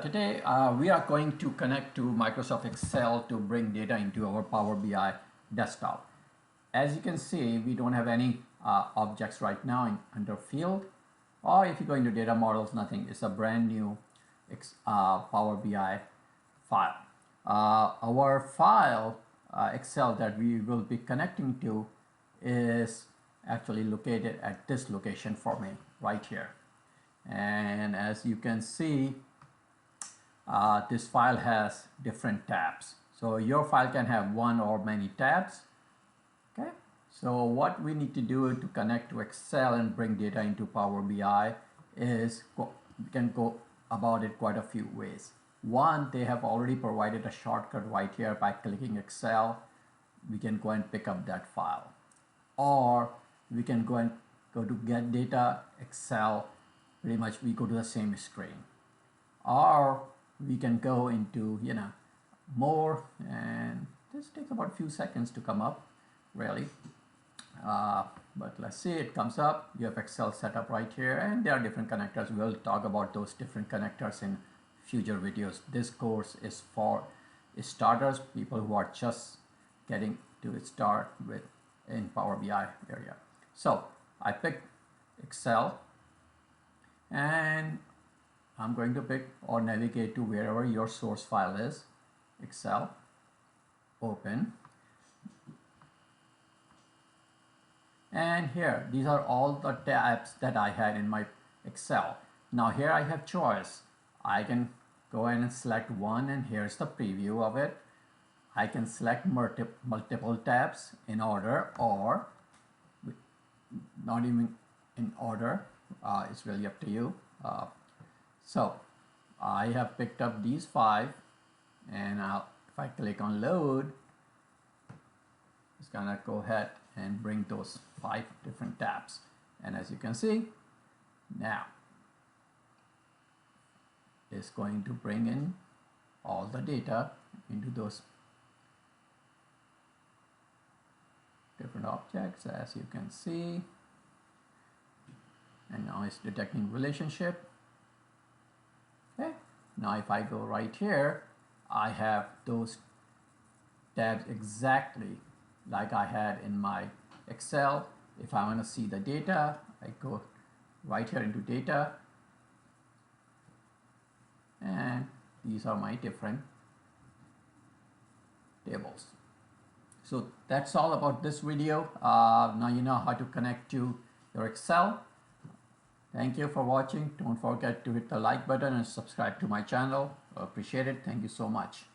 Today we are going to connect to Microsoft Excel to bring data into our Power BI desktop. As you can see, we don't have any objects right now under field, or if you go into data models, nothing. It's a brand new Power BI file. Our file Excel that we will be connecting to is actually located at this location for me right here. And as you can see, this file has different tabs. So your file can have one or many tabs. Okay. So what we need to do to connect to Excel and bring data into Power BI is we can go about it quite a few ways. One, they have already provided a shortcut right here. By clicking Excel, we can go and pick up that file, or we can go to get data, Excel. Pretty much we go to the same screen, or we can go into more, and this takes about a few seconds to come up really, but let's see, it comes up. You have Excel set up right here, and there are different connectors. We'll talk about those different connectors in future videos. This course is for starters, people who are just getting to start with in Power BI area. So I picked Excel, and I'm going to pick or navigate to wherever your source file is. Excel, open, and here these are all the tabs that I had in my Excel. Now here I have choice. I can go in and select one, and here's the preview of it. I can select multiple tabs in order, or not even in order. It's really up to you. So I have picked up these 5, and if I click on load, it's gonna go ahead and bring those 5 different tabs. And as you can see, now it's going to bring in all the data into those different objects, as you can see. And now it's detecting relationship. Okay. Now if I go right here, I have those tabs exactly like I had in my Excel. If I want to see the data, I go right here into data, and these are my different tables. So that's all about this video. Now you know how to connect to your Excel. Thank you for watching. Don't forget to hit the like button and subscribe to my channel. I appreciate it. Thank you so much.